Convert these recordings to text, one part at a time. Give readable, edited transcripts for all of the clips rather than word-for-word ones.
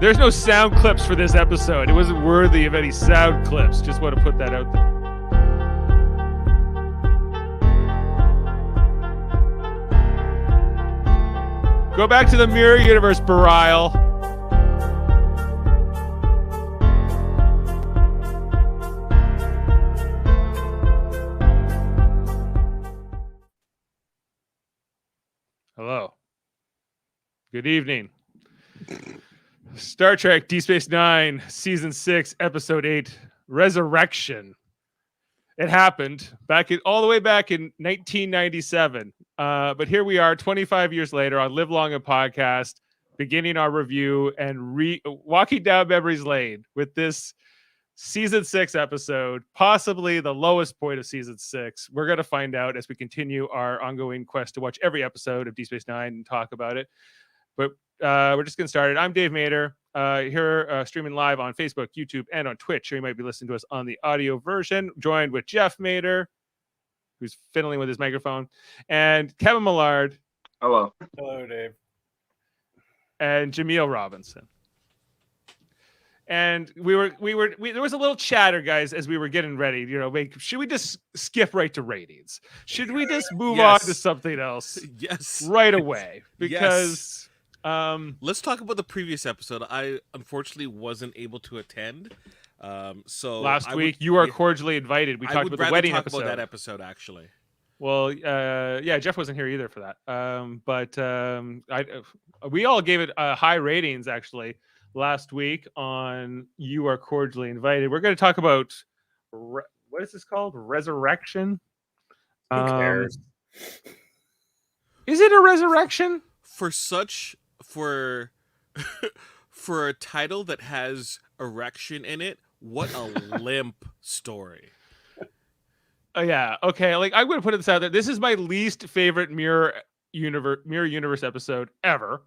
There's no sound clips for this episode. It wasn't worthy of any sound clips. Just want to put that out there. Go back to the mirror universe, Barile. Hello. Good evening. Star Trek DS9, Season 6, Episode 8, Resurrection. It happened all the way back in 1997. But here we are 25 years later on Live Long and Podcast, beginning our review and walking down memory's lane with this Season 6 episode, possibly the lowest point of Season 6. We're going to find out as we continue our ongoing quest to watch every episode of DS9 and talk about it. But we're just getting started. I'm Dave Mader, here streaming live on Facebook, YouTube, and on Twitch. Sure, you might be listening to us on the audio version, joined with Jeff Mader, who's fiddling with his microphone, and Kevin Millard. Hello. Hello, Dave. And Jaemeel Robinson. And we there was a little chatter, guys, as we were getting ready. You know, should we just skip right to ratings? Should we just move on to something else? Yes. Right away. Because let's talk about the previous episode. I unfortunately wasn't able to attend. So last week you are cordially invited. We talked about the wedding episode. About that episode, actually. Well, yeah, Jeff wasn't here either for that. But we all gave it high ratings actually last week on You Are Cordially Invited. We're going to talk about what is this called? Resurrection. Who cares? Is it a resurrection? For a title that has erection in it, what a limp story. Yeah. Okay. Like, I'm going to put this out there. This is my least favorite Mirror Universe episode ever,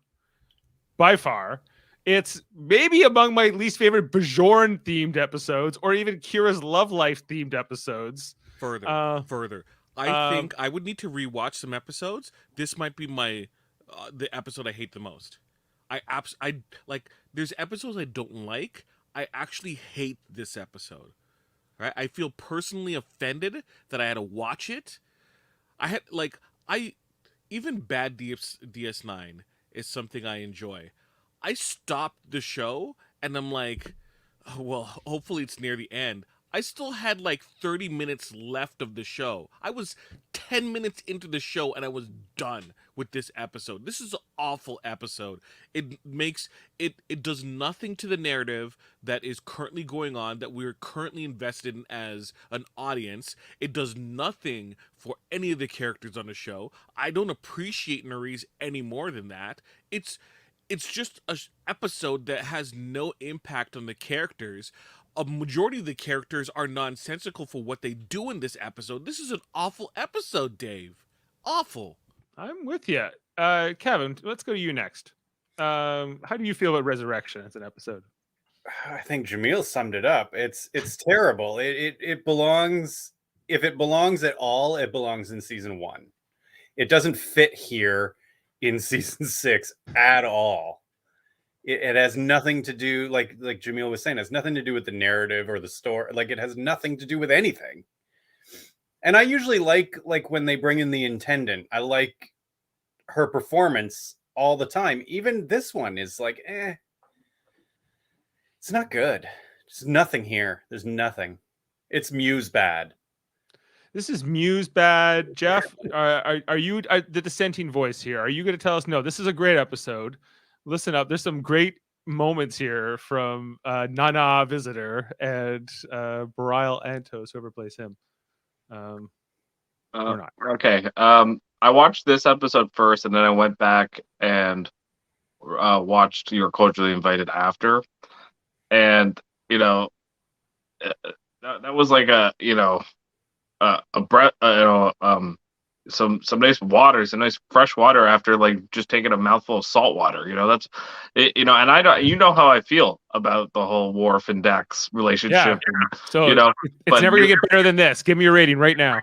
by far. It's maybe among my least favorite Bajorn themed episodes, or even Kira's Love Life themed episodes. Further. I think I would need to rewatch some episodes. This might be my the episode I hate the most. I like. There's episodes I don't like. I actually hate this episode. Right? I feel personally offended that I had to watch it. Even bad DS9 is something I enjoy. I stopped the show and I'm like, oh, well, hopefully it's near the end. I still had like 30 minutes left of the show. I was 10 minutes into the show and I was done with this episode. This is an awful episode. It does nothing to the narrative that is currently going on, that we're currently invested in as an audience. It does nothing for any of the characters on the show. I don't appreciate Nerys any more than that. It's just an episode that has no impact on the characters. A majority of the characters are nonsensical for what they do in this episode. This is an awful episode, Dave. Awful. I'm with you. Kevin, let's go to you next. How do you feel about Resurrection as an episode? I think Jaemeel summed it up. It's terrible. It belongs, if it belongs at all, it belongs in season 1. It doesn't fit here in season 6 at all. It has nothing to do, like Jaemeel was saying, it has nothing to do with the narrative or the story. Like, it has nothing to do with anything. And I usually like when they bring in the intendant. I like her performance all the time. Even this one is like, it's not good. There's nothing here. There's nothing. It's Muse bad. This is Muse bad. Jeff, are you the dissenting voice here? Are you going to tell us, no, this is a great episode? Listen up. There's some great moments here from Nana Visitor and Barile Antos, whoever plays him. Or not. Okay. I watched this episode first, and then I went back and watched You're Cordially Invited after. And, that was like a breath, some nice water, some nice fresh water after like just taking a mouthful of salt water. That's it, and I don't, how I feel about the whole Worf and Dax relationship. Yeah. So it's never gonna get better than this. Give me your rating right now.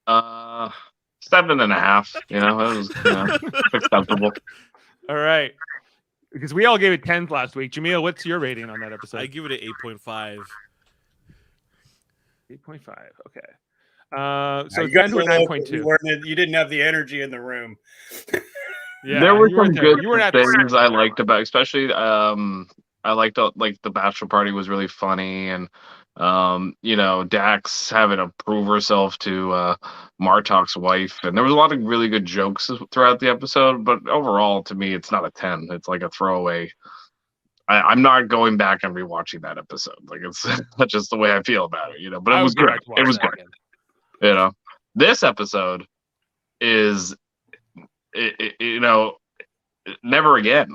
7.5. It was acceptable. All right, because we all gave it 10s last week. Jaemeel, what's your rating on that episode? I give it an 8.5. 8.5. Okay. So you it's down guys to a were local. 9.2. You didn't have the energy in the room. Yeah, there were you some weren't there. good You weren't at the things cinema. I liked about, especially I liked like the bachelor party was really funny, and Dax having to prove herself to Martok's wife, and there was a lot of really good jokes throughout the episode. But overall, to me, it's not a 10. It's like a throwaway. I'm not going back and rewatching that episode. Like it's that's just the way I feel about it, But it was good. It was good. Again. This episode is, never again.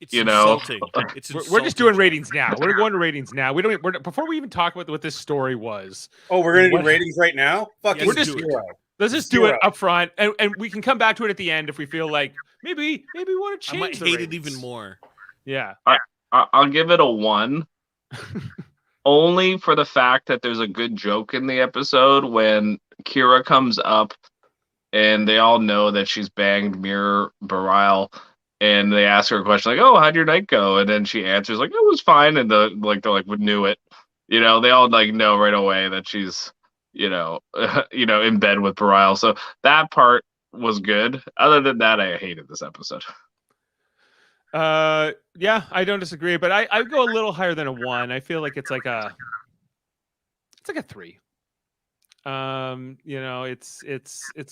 It's insulting. It's We're just doing ratings now. We're going to ratings now. Before we even talk about what this story was. Oh, we're gonna do ratings right now. Fucking We're just zero. Let's just do it up front, and we can come back to it at the end if we feel like maybe we want to I change. might the hate ratings. it even more. Yeah. I'll give it a 1. Only for the fact that there's a good joke in the episode when Kira comes up and they all know that she's banged Mir Bareil, and they ask her a question like, "Oh, how'd your night go?" And then she answers like, "It was fine," and they're like, "We knew it." They all like know right away that she's in bed with Bareil. So that part was good. Other than that, I hated this episode. Yeah, I don't disagree, but I go a little higher than a 1. I feel like it's like a 3. It's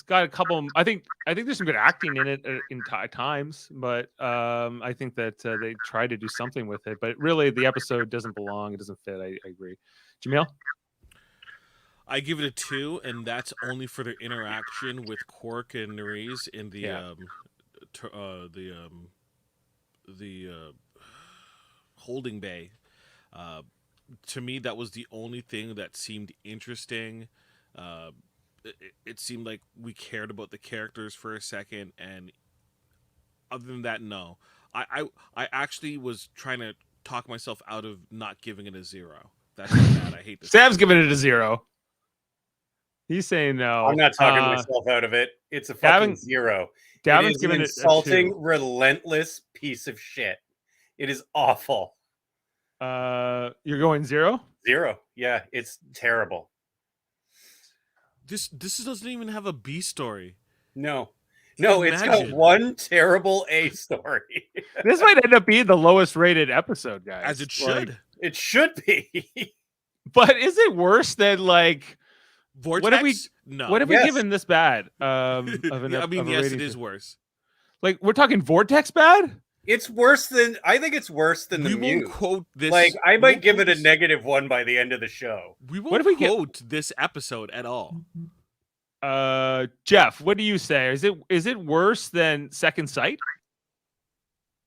got a couple. I think there's some good acting in it at times, but I think that they try to do something with it. But really, the episode doesn't belong. It doesn't fit. I agree. Jaemeel? I give it a 2, and that's only for their interaction with Quark and Nerys in the holding bay. To me, that was the only thing that seemed interesting. It seemed like we cared about the characters for a second, and other than that, no. I actually was trying to talk myself out of not giving it a 0. That's how bad I hate this. Sam's giving it a 0. He's saying no. I'm not talking myself out of it. It's a fucking 0. Gavin's giving giving it an insulting, relentless piece of shit. It is awful. You're going 0? 0. Yeah, it's terrible. This doesn't even have a B story. No, it's got one terrible A story. This might end up being the lowest rated episode, guys. As it should. It should be. But is it worse than like Vortex? What have we? No. What have we given this bad? Yes, it is worse. Like we're talking Vortex bad. It's worse than I think it's worse than the Mute. Won't quote this. Like I might give it a -1 by the end of the show. We won't quote this episode at all. Jeff, what do you say? Is it worse than Second Sight?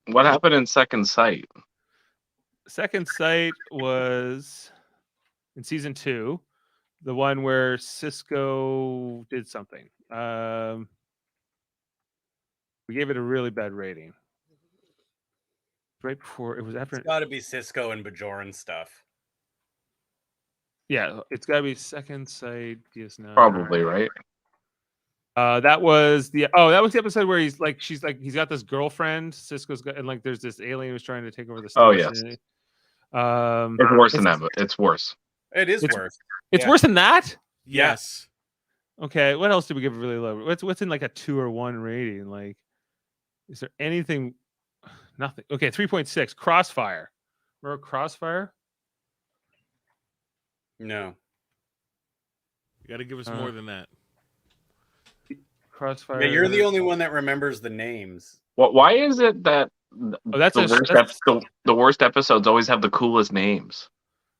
What happened in Second Sight? Second Sight was in season 2, the one where Cisco did something. We gave it a really bad rating. Right before it was after. It's got to be Cisco and Bajoran stuff. Yeah, it's got to be Second Sight DS9. Probably right. That was the episode where he's got this girlfriend. Cisco's got, and like there's this alien who's trying to take over the station. Oh yes. It's worse than that, but it's worse. It is worse. It's worse than that. Yes. Okay. What else did we give it really low? What's in like a 2 or 1 rating? Like, is there anything? Nothing. Okay, 3.6. Crossfire. Remember Crossfire? No. You got to give us more than that. Crossfire. Yeah, you're the only one that remembers the names. Why is it that the worst episodes always have the coolest names?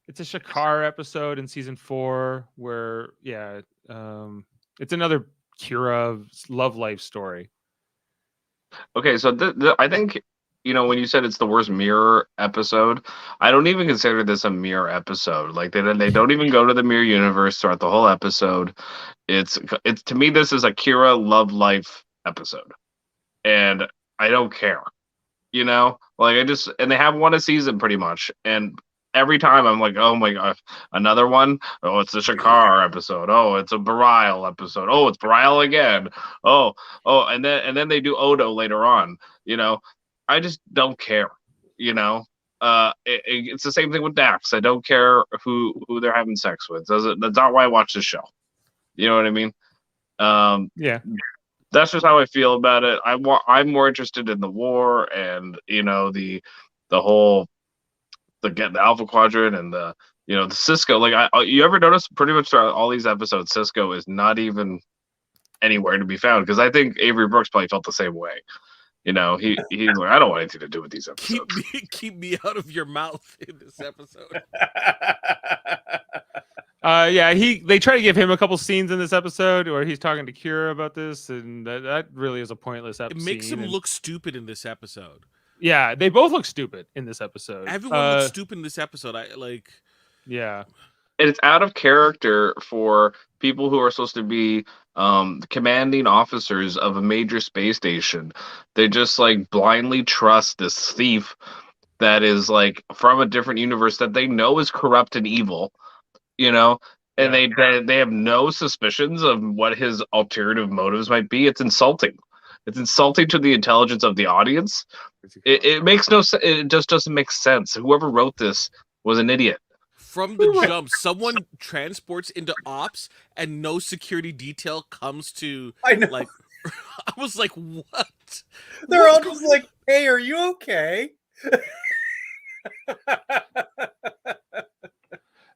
It's a Shakar episode in season 4 where, it's another Kira love life story. Okay, so I think, when you said it's the worst mirror episode, I don't even consider this a mirror episode. Like they don't even go to the mirror universe throughout the whole episode. It's to me, this is a Kira love life episode, and I don't care. And they have one a season pretty much, and every time I'm like, oh my god, another one. Oh, it's the Shakar episode. Oh, it's a Bareil episode. Oh, it's Bareil again. Oh, and then they do Odo later on. I just don't care. You know, it's the same thing with Dax. I don't care who they're having sex with. That's not why I watch this show. You know what I mean? Yeah. That's just how I feel about it. I'm more interested in the war and the whole the Alpha Quadrant and the Cisco. Like you ever notice pretty much throughout all these episodes, Cisco is not even anywhere to be found, because I think Avery Brooks probably felt the same way. He's like, I don't want anything to do with these episodes. Keep me out of your mouth in this episode. They try to give him a couple scenes in this episode where he's talking to Kira about this, and that really is a pointless episode. It makes him look stupid in this episode. Yeah, they both look stupid in this episode. Everyone looks stupid in this episode. Yeah. It's out of character for people who are supposed to be commanding officers of a major space station. They just like blindly trust this thief that is like from a different universe that they know is corrupt and evil, and they have no suspicions of what his alternative motives might be. It's insulting. It's insulting to the intelligence of the audience. It makes no sense. It just doesn't make sense. Whoever wrote this was an idiot. From the jump, someone transports into ops and no security detail comes to. I know. Like, I was like, what? They're all just like, hey, are you okay?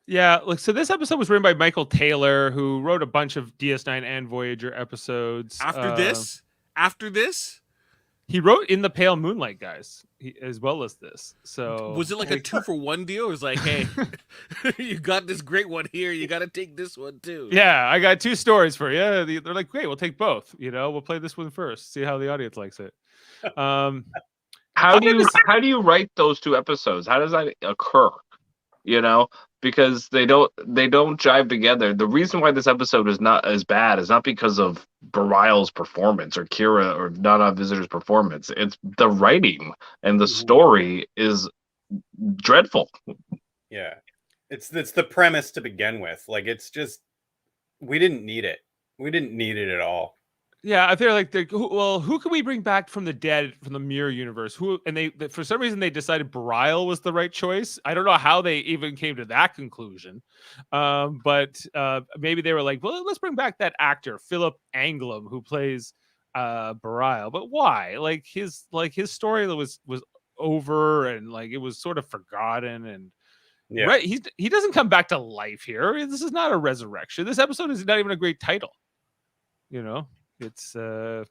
Yeah, so this episode was written by Michael Taylor, who wrote a bunch of DS9 and Voyager episodes. After this, he wrote In the Pale Moonlight, guys, as well as this. So was it like a 2-for-1 deal? It was like, hey, you got this great one here, you got to take this one too. Yeah, I got 2 stories for you. They're like, great, we'll take both. We'll play this one first, see how the audience likes it. How do you write those 2 episodes? How does that occur? Because they don't jive together. The reason why this episode is not as bad is not because of Bareilles' performance or Kira or Nana Visitor's performance. It's the writing and the story is dreadful. Yeah, it's the premise to begin with. Like, it's just, we didn't need it. We didn't need it at all. Yeah, I feel like who can we bring back from the dead from the mirror universe? They for some reason they decided Bareilles was the right choice. I don't know how they even came to that conclusion, but maybe they were like, well, let's bring back that actor Philip Anglam who plays Bareilles. But why? Like his story was over and like it was sort of forgotten and. Yeah. Right, he doesn't come back to life here. This is not a resurrection. This episode is not even a great title. It's tough.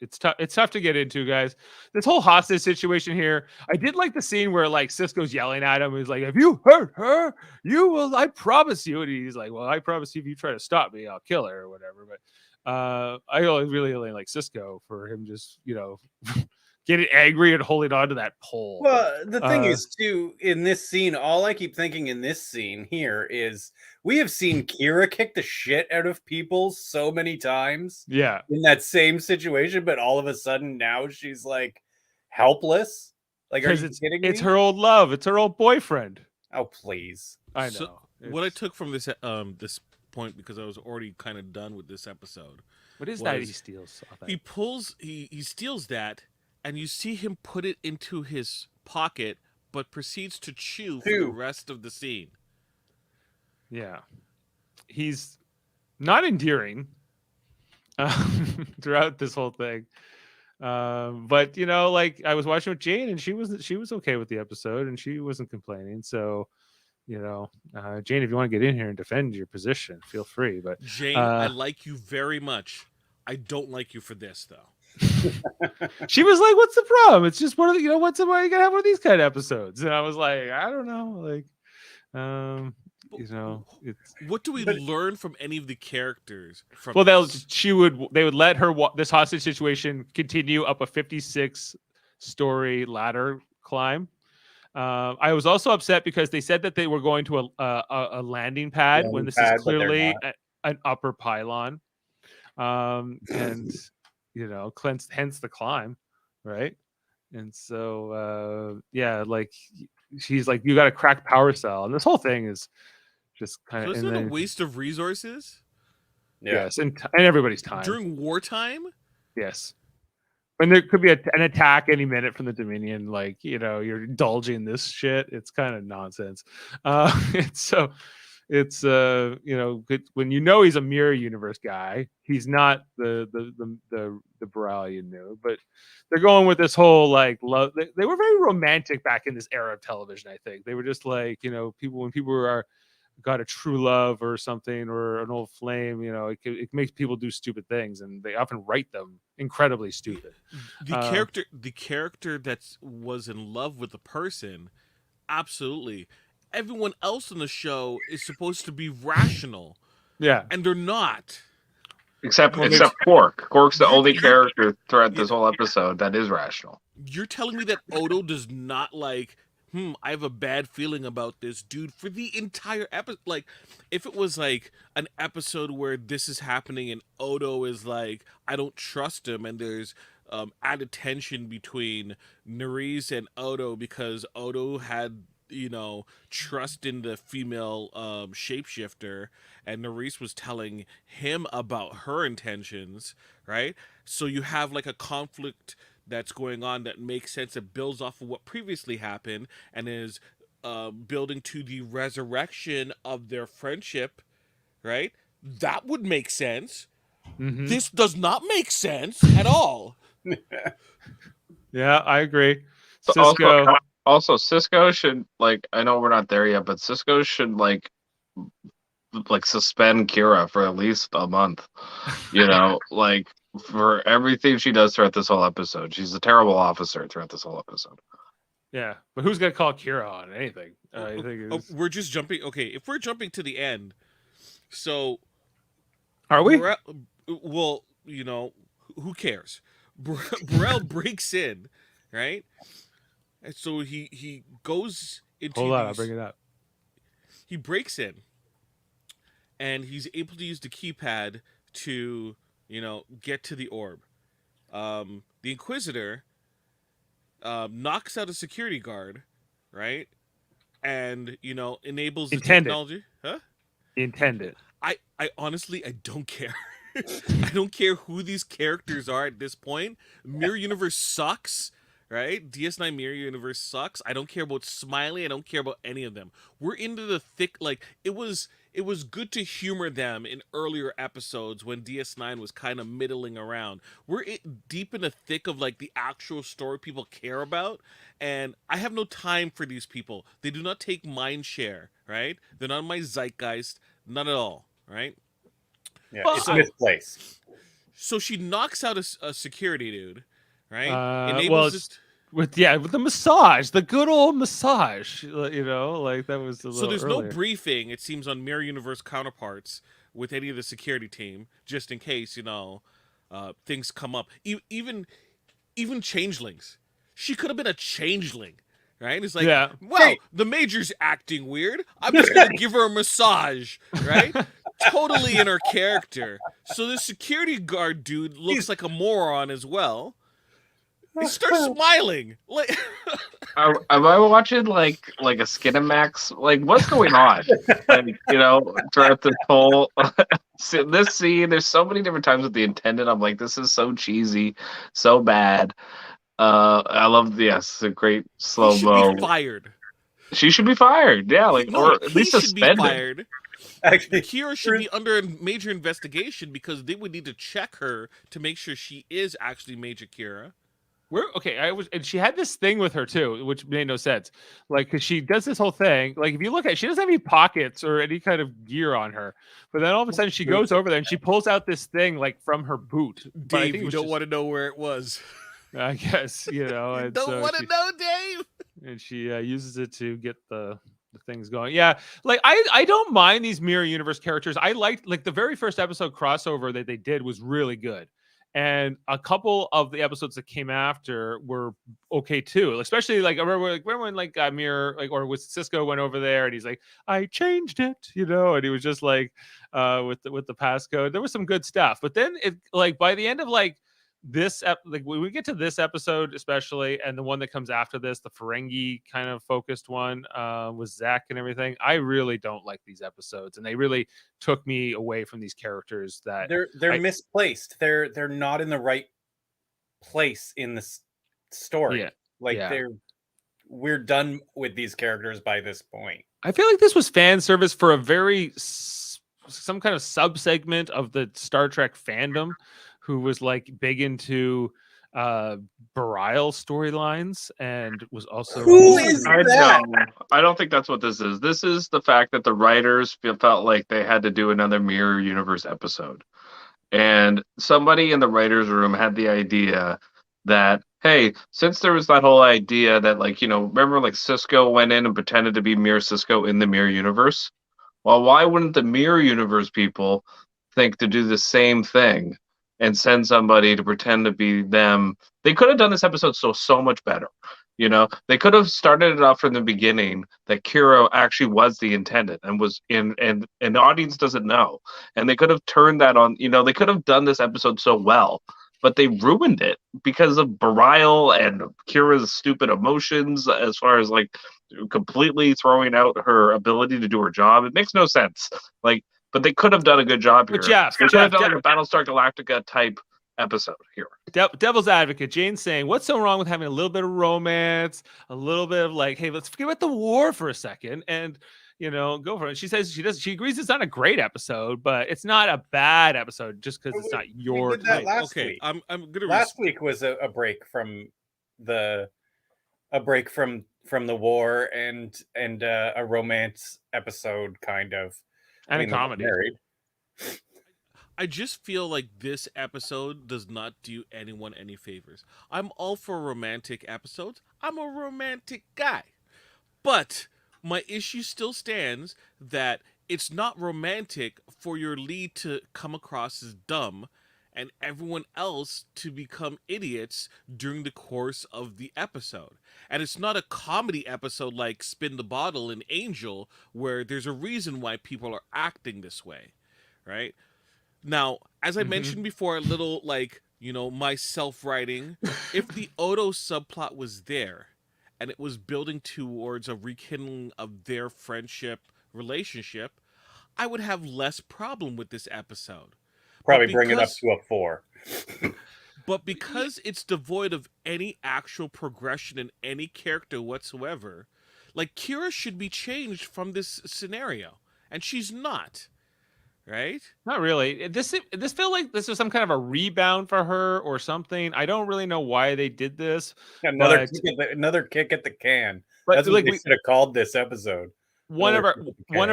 It's tough to get into, guys. This whole hostage situation here. I did like the scene where like Cisco's yelling at him. He's like, "Have you hurt her? You will. I promise you." And he's like, "Well, I promise you, if you try to stop me, I'll kill her or whatever." But I really like Cisco for him just getting angry and holding on to that pole. Well, the thing is, too, in this scene, all I keep thinking in this scene here is we have seen Kira kick the shit out of people so many times. Yeah. In that same situation, but all of a sudden now she's like helpless. Like, are you kidding me? It's her old love. It's her old boyfriend. Oh, please. I know. So what I took from this point, because I was already kind of done with this episode. What is that he steals? He steals that. And you see him put it into his pocket, but proceeds to chew for the rest of the scene. Yeah. He's not endearing throughout this whole thing. But, like I was watching with Jane and she was okay with the episode and she wasn't complaining. So, Jane, if you want to get in here and defend your position, feel free. But Jane, I like you very much. I don't like you for this, though. She was like, "What's the problem? It's just one of the, why you gotta have one of these kind of episodes?" And I was like, "I don't know, it's." What do we learn from any of the characters? Well, they would let her this hostage situation continue up a 56-story ladder climb. I was also upset because they said that they were going to a landing pad when this is clearly an upper pylon, and. Hence the climb, right? And so, like she's like, you got a cracked power cell, and this whole thing is just kind of. So isn't it a waste of resources? Yes, and everybody's time during wartime. Yes, when there could be an attack any minute from the Dominion, like, you know, you're indulging this shit. It's kind of nonsense. It's you know, good when you know he's a mirror universe guy. He's not the Burrell you knew, but they're going with this whole like love. They were very romantic back in this era of television. I think they were just like, you know, when people are got a true love or something or an old flame, you know, it makes people do stupid things, and they often write them incredibly stupid. The character that was in love with the person, absolutely. Everyone else in the show is supposed to be rational, Yeah, and they're not. Except Quark. Quark's the only character throughout this whole episode that is rational. You're telling me that Odo does not like, I have a bad feeling about this dude for the entire episode. Like, if it was like an episode where this is happening and Odo is like, I don't trust him, and there's added tension between Nerys and Odo because Odo had, you know, trust in the female shapeshifter, and Nerys was telling him about her intentions, right? So you have like a conflict that's going on that makes sense. It builds off of what previously happened and is building to the resurrection of their friendship, right? That would make sense. mm-hmm. This does not make sense at all. Yeah, I agree. So Cisco. Also, Cisco should, like, I know we're not there yet, but Cisco should like suspend Kira for at least a month. You know, like for everything she does throughout this whole episode. She's a terrible officer throughout this whole episode. Yeah, but who's gonna call Kira on anything? I think we're just jumping. Okay, if we're jumping to the end, so are we? Well, you know, who cares? Burrell breaks in, right? And so he goes into. Hold on, I'll bring it up. He breaks in, and he's able to use the keypad to, you know, get to the orb. The Inquisitor knocks out a security guard, right? And, you know, enables the technology. Huh? Intended. I honestly, I don't care. I don't care who these characters are at this point. Mirror Universe sucks, right? DS9 Mirror Universe sucks. I don't care about Smiley. I don't care about any of them. We're into the thick, like, it was good to humor them in earlier episodes when DS9 was kind of middling around. We're deep in the thick of, like, the actual story people care about, and I have no time for these people. They do not take mind share, right? They're not my zeitgeist, not at all, right? Yeah, it's misplaced. So she knocks out a security dude, right? Enables this... with the massage, the good old massage, you know, like that was a so there's earlier. No briefing, it seems, on Mirror Universe counterparts with any of the security team, just in case, you know, things come up. Even changelings. She could have been a changeling, right? It's like, well, the Major's acting weird. I'm just gonna give her a massage, right? Totally in her character. So the security guard dude looks like a moron as well. He starts smiling. Like, am I watching like a Skinamax? Like, what's going on? Like, you know, throughout this whole this scene, there's so many different times with the Intendant. I'm like, this is so cheesy, so bad. I love the great slow mo. She should be fired. She should be fired. Yeah, like, no, or at least suspended. Be fired. Actually, Kira should be under a major investigation because they would need to check her to make sure she is actually Major Kira. And she had this thing with her too, which made no sense. Like, because she does this whole thing. Like, if you look at it, she doesn't have any pockets or any kind of gear on her. But then all of a sudden she goes over there and she pulls out this thing like from her boot. Dave, you don't want to know where it was. I guess, you know. You don't want to know, Dave. And she uses it to get the things going. Yeah, like I don't mind these Mirror Universe characters. I liked, like, the very first episode crossover that they did was really good. And a couple of the episodes that came after were okay too. Especially, like, I remember when like Mirror, like, or with Cisco went over there and he's like, I changed it, you know, and he was just like with the passcode. There was some good stuff. But then it, like, by the end of like this like when we get to this episode especially, and the one that comes after this, the Ferengi kind of focused one with Zach and everything, I really don't like these episodes, and they really took me away from these characters. That they're misplaced. They're not in the right place in this story. Yeah. Like Yeah. we're done with these characters by this point. I feel like this was fan service for a very some kind of subsegment of the Star Trek fandom who was like big into Bareil storylines and was also Who is I that? know. I don't think that's what this is. This is the fact that the writers felt like they had to do another Mirror Universe episode. And somebody in the writers' room had the idea that, hey, since there was that whole idea that, like, remember, like, Cisco went in and pretended to be Mirror Cisco in the Mirror Universe? Well, why wouldn't the Mirror Universe people think to do the same thing and send somebody to pretend to be them? They could have done this episode so much better. They could have started it off from the beginning that Kira actually was the intendant and was in, and the audience doesn't know. And they could have turned that on, they could have done this episode so well, but they ruined it because of Bareil and Kira's stupid emotions as far as like completely throwing out her ability to do her job. It makes no sense. Like, but they could have done a good job here. But Jeff, They could have done like a Battlestar Galactica type episode here. Devil's advocate, Jane's saying, what's so wrong with having a little bit of romance, a little bit of like, hey, let's forget about the war for a second and go for it. She says she agrees it's not a great episode, but it's not a bad episode just because it's not your did that type. last Okay, week. I'm gonna. Last week was a break from the war and a romance episode kind of, And a comedy. Married. I just feel like this episode does not do anyone any favors. I'm all for romantic episodes. I'm a romantic guy. But my issue still stands that it's not romantic for your lead to come across as dumb and everyone else to become idiots during the course of the episode. And it's not a comedy episode like Spin the Bottle and Angel where there's a reason why people are acting this way, right? Now, as I mentioned before, a little like, my self-writing, if the Odo subplot was there and it was building towards a rekindling of their friendship relationship, I would have less problem with this episode. Probably bring it up to a 4. But because it's devoid of any actual progression in any character whatsoever, like Kira should be changed from this scenario, and she's not. Right? Not really. This felt like this was some kind of a rebound for her or something. I don't really know why they did this. Another kick at the can. But that's what they should have called this episode. One of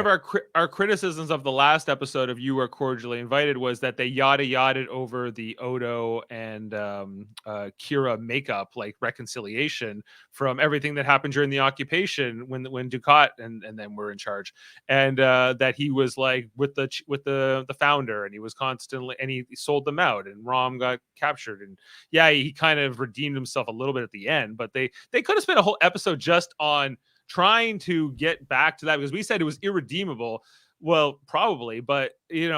our criticisms of the last episode of You Are Cordially Invited was that they yada-yada'd over the Odo and Kira makeup, like reconciliation from everything that happened during the occupation when Dukat and then were in charge, and that he was like with the founder and he was constantly and he sold them out and Rom got captured and he kind of redeemed himself a little bit at the end, but they could have spent a whole episode just on trying to get back to that because we said it was irredeemable. Well, probably, but you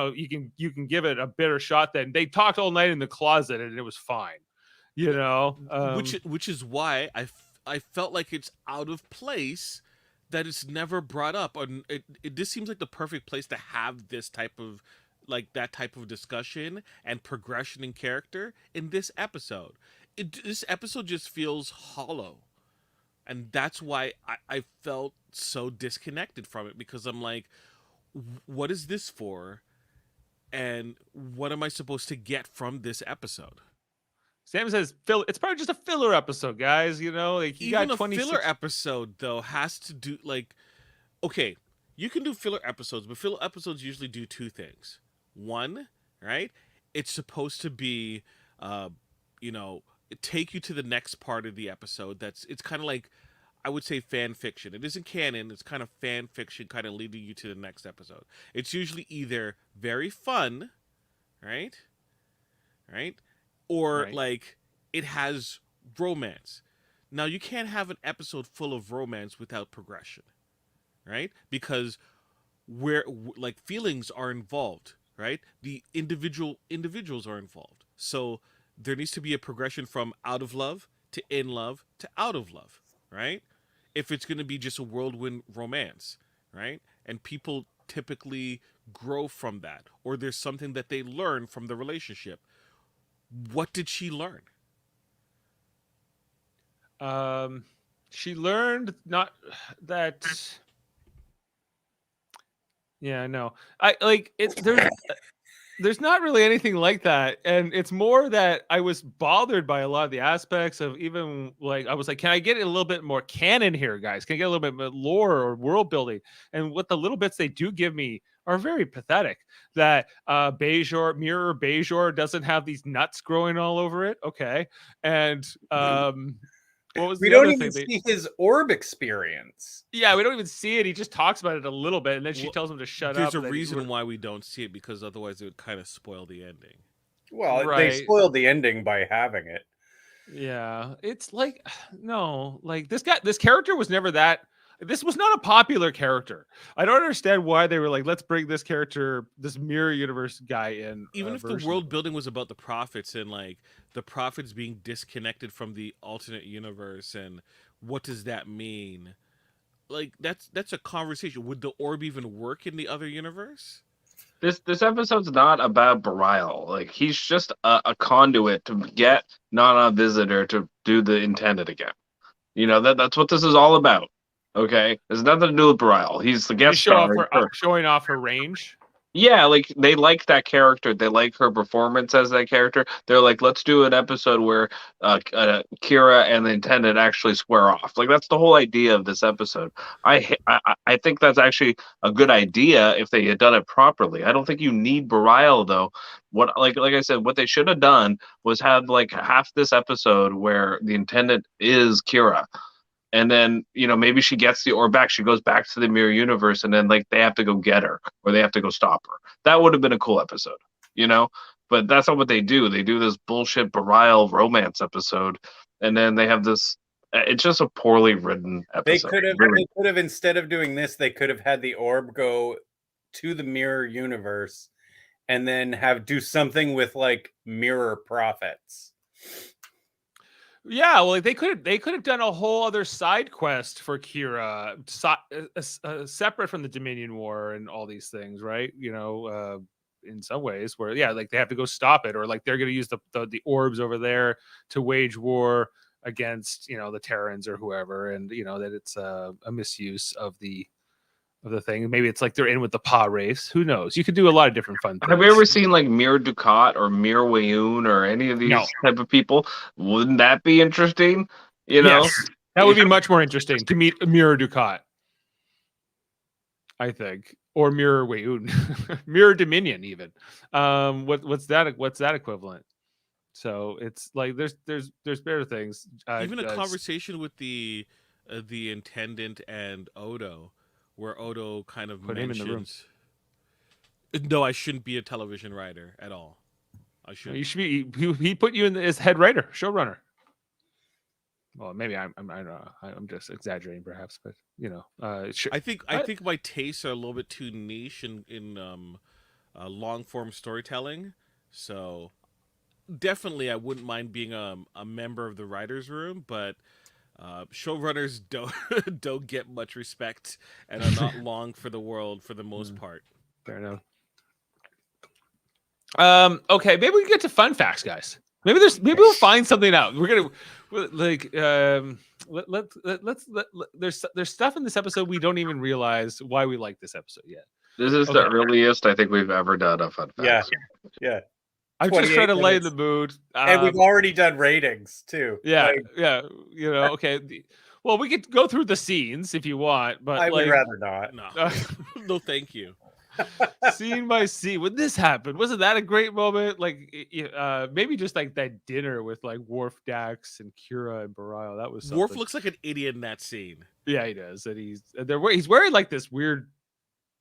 can give it a better shot than they talked all night in the closet and it was fine. Which is why I felt like it's out of place that it's never brought up. This seems like the perfect place to have this type of that type of discussion and progression in character in this episode. This episode just feels hollow. And that's why I felt so disconnected from it because I'm like, what is this for? And what am I supposed to get from this episode? Sam says, it's probably just a filler episode, guys. Like you Even got a filler episode, though, has to do okay, you can do filler episodes, but filler episodes usually do two things. One, right? It's supposed to be, take you to the next part of the episode. It's kind of like, I would say, fan fiction. It isn't canon. It's kind of fan fiction, kind of leading you to the next episode. It's usually either very fun, right, or like it has romance. Now you can't have an episode full of romance without progression, right? Because feelings are involved, right? The individuals are involved. So there needs to be a progression from out of love to in love to out of love, right? If it's going to be just a whirlwind romance, right? And people typically grow from that, or there's something that they learn from the relationship. What did she learn? She learned not that. Yeah, no, I like it. There's not really anything like that, and it's more that I was bothered by a lot of the aspects of, even like, I was like, can I get a little bit more canon here, guys? Can I get a little bit more lore or world building? And what the little bits they do give me are very pathetic. That Mirror Bajor doesn't have these nuts growing all over it. Okay, and what was We the don't other even thing? see his orb experience. Yeah, we don't even see it. He just talks about it a little bit, and then she Well, tells him to shut There's up. a and then reason why we don't see it, because otherwise it would kind of spoil the ending. Well, they Right. spoiled the ending by having it. Yeah, it's like, no, like this character was never that. This was not a popular character. I don't understand why they were like, let's bring this character, this mirror universe guy in. Even if the version of world it. building was about the prophets and like the prophets being disconnected from the alternate universe, and what does that mean? Like that's a conversation. Would the orb even work in the other universe? This episode's not about Belial. Like, he's just a conduit to get Nana Visitor to do the intended again. You know, that's what this is all about. Okay, there's nothing to do with Belial. He's the guest star. Showing off her range. Yeah, like, they like that character. They like her performance as that character. They're like, let's do an episode where Kira and the intended actually square off. Like, that's the whole idea of this episode. I think that's actually a good idea if they had done it properly. I don't think you need Belial though. What, like I said, what they should have done was have like half this episode where the intended is Kira. And then, maybe she gets the orb back. She goes back to the mirror universe, and then like they have to go get her, or they have to go stop her. That would have been a cool episode, But that's not what they do. They do this bullshit Belial romance episode, and then they have this. It's just a poorly written episode. They could have instead of doing this, they could have had the orb go to the mirror universe, and then do something with like mirror prophets. Yeah, well, they could have done a whole other side quest for Kira, separate from the Dominion War and all these things, right? In some ways, where like they have to go stop it, or like they're going to use the orbs over there to wage war against the Terrans or whoever, and that it's a misuse of the thing. Maybe it's like they're in with the Pa race. Who knows? You could do a lot of different fun things. Have you ever seen like Mir Dukat or Mir Wayoon or any of these type of people? Wouldn't that be interesting? Yes, that would be much more interesting to meet Mir Dukat, I think, or Mirror Wayoon, Mirror Dominion, even. What's that equivalent? So it's like there's better things. Even a conversation with the intendant and Odo, where Odo kind of put mentions, him in the room. No, I shouldn't be a television writer at all. I should. You should be. He put you in as head writer, showrunner. Well, maybe I'm just exaggerating, perhaps, but I think my tastes are a little bit too niche in long form storytelling. So definitely, I wouldn't mind being a member of the writers' room, but showrunners don't get much respect and are not long for the world for the most part. Fair enough. Okay, maybe we can get to fun facts, guys. Maybe we'll find something out. We're gonna there's stuff in this episode we don't even realize why we like this episode yet. This is the earliest I think we've ever done a fun fact. Yeah. I'm just trying to lighten the mood. And we've already done ratings too. Yeah, yeah. Okay. Well, we could go through the scenes if you want, but I would rather not. No, no, thank you. Scene by scene, when this happened, wasn't that a great moment? Like, maybe just like that dinner with like Worf, Dax, and Kira and Belial. That was something. Worf looks like an idiot in that scene. Yeah, he does. And he's wearing like this weird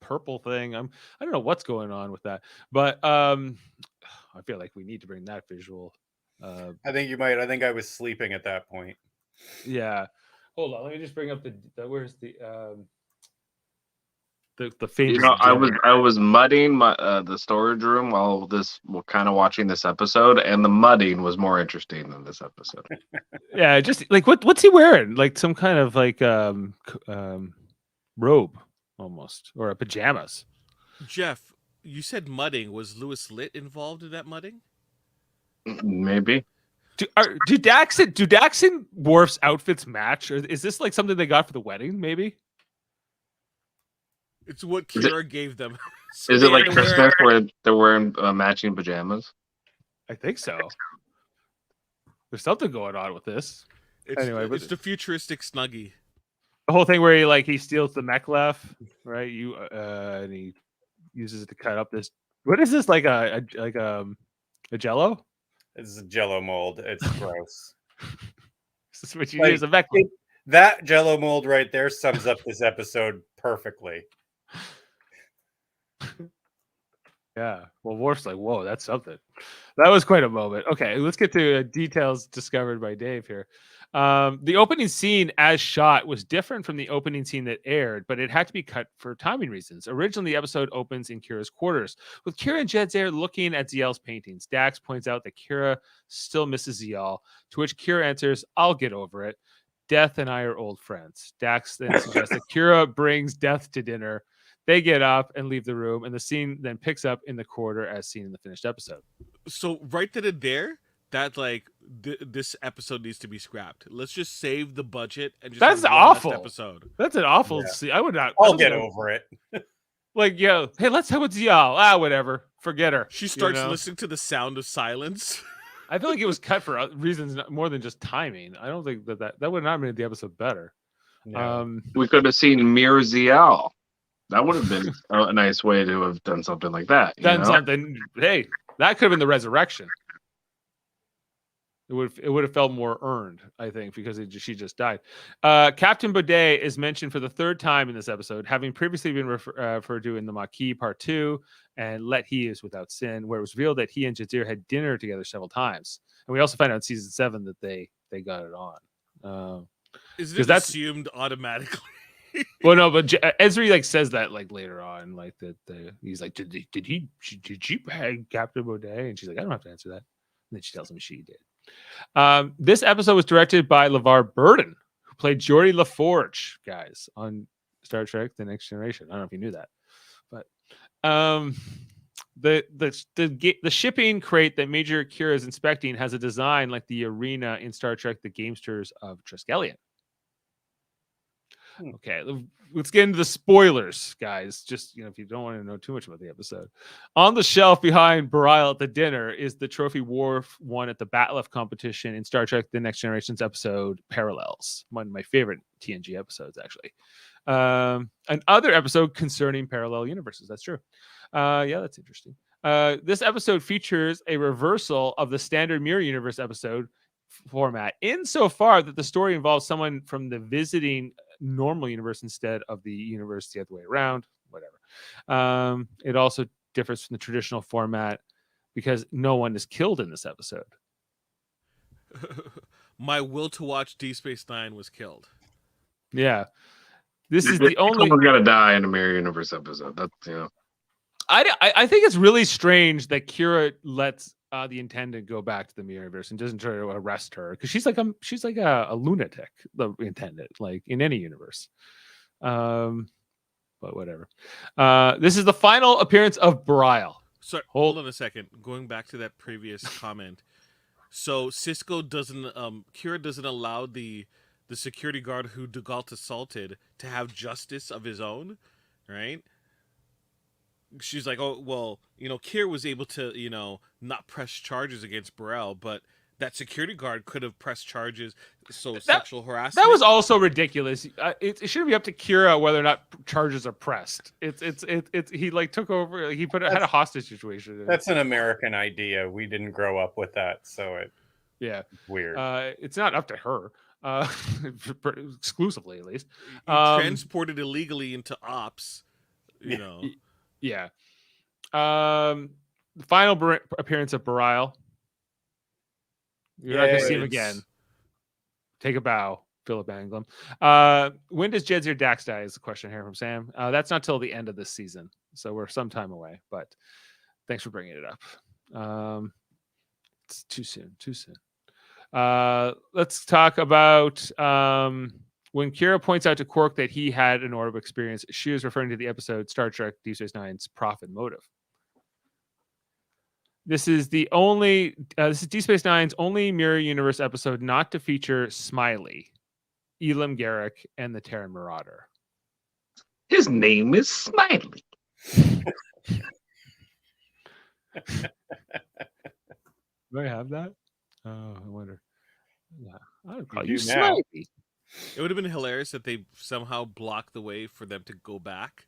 purple thing. I don't know what's going on with that, but I feel like we need to bring that visual. I think you might. I think I was sleeping at that point. Yeah. Hold on. Let me just bring up the where's the famous. I was mudding the storage room while kind of watching this episode, and the mudding was more interesting than this episode. Yeah, just like what's he wearing? Like some kind of like robe almost, or a pajamas. Jeff, you said mudding. Was Louis Litt involved in that mudding? Maybe. Do Dax and Worf's outfits match, or is this like something they got for the wedding? Maybe. It's what Is it- Kira gave them. So Is they it like had to wear- Christmas where they're wearing matching pajamas? I think so. There's something going on with this. It's, Anyway, but- it's the futuristic Snuggie. The whole thing where he steals the mech left, right? And he uses it to cut up this. What is this, like a Jello? It's a Jello mold. It's gross. This is what you Like, use a mech. That Jello mold right there sums up this episode perfectly. Yeah. Well, Worf's like, whoa, that's something. That was quite a moment. Okay, let's get to details discovered by Dave here. The opening scene as shot was different from the opening scene that aired, but it had to be cut for timing reasons. Originally, the episode opens in Kira's quarters, with Kira and Jadzia looking at Ziel's paintings. Dax points out that Kira still misses Ziel, to which Kira answers, I'll get over it. Death and I are old friends. Dax then suggests that Kira brings Death to dinner. They get up and leave the room, and the scene then picks up in the quarter as seen in the finished episode. So right then and there, that like this episode needs to be scrapped. Let's just save the budget and just That's have one last awful. episode. That's an awful Yeah. scene. I would not. I'll get over it. Like, yo, hey, let's have with Ziel. Whatever. Forget her. She starts you know? listening to the sound of silence. I feel like it was cut for reasons more than just timing. I don't think that would not have made the episode better. No. We could have seen Mir Ziel. That would have been a nice way to have done something like that. you Done know? something. Hey, that could have been the resurrection. It would have felt more earned, I think, because she just died. Captain Baudet is mentioned for the third time in this episode, having previously been referred to in the Maquis Part 2 and Let He Is Without Sin, where it was revealed that he and Jadzia had dinner together several times. And we also find out in season 7 that they got it on. Is 'Cause it that's- assumed automatically? Well, no, but Ezri like says that like later on, like that he's like, did she bag Captain Baudet? And she's like, I don't have to answer that. And then she tells him she did. This episode was directed by LeVar Burton, who played Geordi LaForge, guys, on Star Trek: The Next Generation. I don't know if you knew that, but the shipping crate that Major Kira is inspecting has a design like the arena in Star Trek: The Gamesters of Triskelion. Okay, let's get into the spoilers, guys. Just, if you don't want to know too much about the episode. On the shelf behind Bareil at the dinner is the trophy Worf won at the Bat'leth competition in Star Trek: The Next Generation's episode Parallels. One of my favorite TNG episodes, actually. Another episode concerning parallel universes. That's true. Yeah, that's interesting. This episode features a reversal of the standard Mirror Universe episode format, insofar that the story involves someone from the visiting normal universe instead of the universe the other way around. Whatever. It also differs from the traditional format because no one is killed in this episode. My will to watch Deep Space Nine was killed. Yeah, this is the only. Someone's got to die in a Mirror Universe episode. That's I think it's really strange that Kira lets the intendant go back to the Mirror Universe and doesn't try to arrest her, because she's like a lunatic, the intendant, like in any universe. But whatever. This is the final appearance of Bareil. Sorry, hold on a second. Going back to that previous comment. So Cisco Kira doesn't allow the security guard who Dugalt assaulted to have justice of his own, right? She's like, oh, well, Kira was able to, not press charges against Bareil, but that security guard could have pressed charges. So sexual harassment. That was also ridiculous. It shouldn't be up to Kira whether or not charges are pressed. He like took over. He had a hostage situation. That's an American idea. We didn't grow up with that, so it's weird. It's not up to her, exclusively at least. He transported illegally into ops. Yeah. The final appearance of Bareil. You're not going to see him again. Take a bow, Philip Anglem. When does Jedzia Dax die is the question here from Sam. That's not till the end of this season, so we're some time away, but thanks for bringing it up. It's too soon. Let's talk about when Kira points out to Quark that he had an orb experience. She was referring to the episode Star Trek D9's Profit Motive. This is the only. This is Deep Space Nine's only Mirror Universe episode not to feature Smiley, Elam Garrick, and the Terran Marauder. His name is Smiley. Do I have that? Oh, I wonder. Yeah, I would call You you do now. Smiley. It would have been hilarious if they somehow blocked the way for them to go back.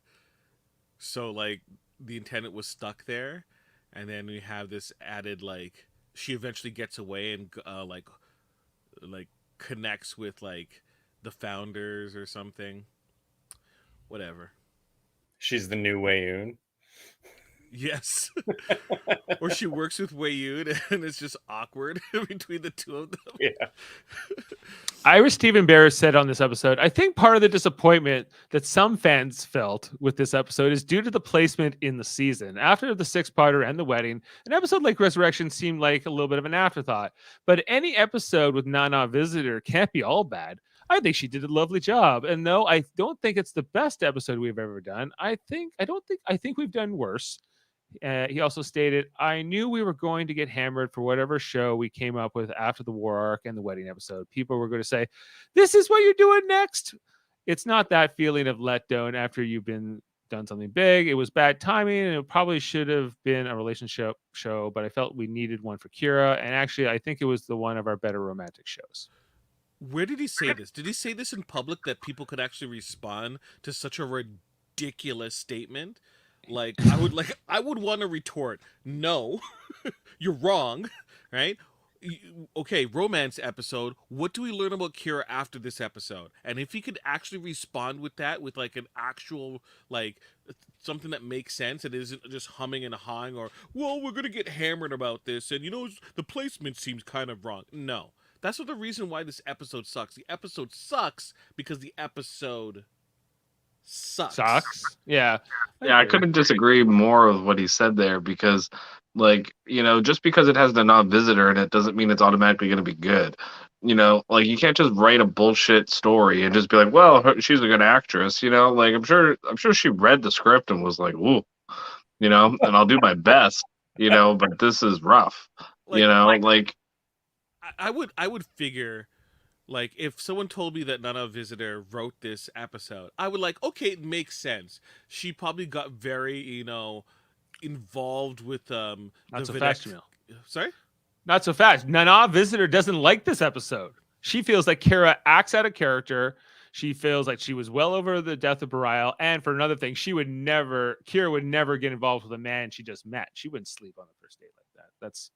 So like the antenna was stuck there, and then we have this added like she eventually gets away and like connects with like the founders or something. Whatever. She's the new Wayoon. Yes. Or she works with Wayoon and it's just awkward between the two of them. Yeah. Ira Stephen Bear said on this episode, I think part of the disappointment that some fans felt with this episode is due to the placement in the season. After the six-parter and the wedding, an episode like Resurrection seemed like a little bit of an afterthought. But any episode with Nana Visitor can't be all bad. I think she did a lovely job. And no, I don't think it's the best episode we've ever done. I think we've done worse. He also stated, I knew we were going to get hammered for whatever show we came up with after the war arc and the wedding episode. People were going to say, this is what you're doing next. It's not that feeling of letdown after you've done something big. It was bad timing, and it probably should have been a relationship show, but I felt we needed one for Kira. And actually, I think it was the one of our better romantic shows. Where did he say this? Did he say this in public that people could actually respond to such a ridiculous statement? I would want to retort, no, you're wrong, right? Okay, romance episode. What do we learn about Kira after this episode? And if he could actually respond with that, with like an actual, like something that makes sense and isn't just humming and hawing or, well, we're going to get hammered about this. And, the placement seems kind of wrong. No, that's not the reason why this episode sucks. The episode sucks because the episode sucks. Yeah. I couldn't disagree more with what he said there because, just because it has the non-visitor in it doesn't mean it's automatically going to be good. You can't just write a bullshit story and just be like, well, she's a good actress. I'm sure she read the script and was like, ooh, and I'll do my best, but this is rough. I would figure. Like, if someone told me that Nana Visitor wrote this episode, I would okay, it makes sense. She probably got very, involved with Not so fast, Jaemeel. Sorry? Not so fast. Nana Visitor doesn't like this episode. She feels like Kira acts out of character. She feels like she was well over the death of Barial. And for another thing, Kira would never get involved with a man she just met. She wouldn't sleep on the first date like that. That's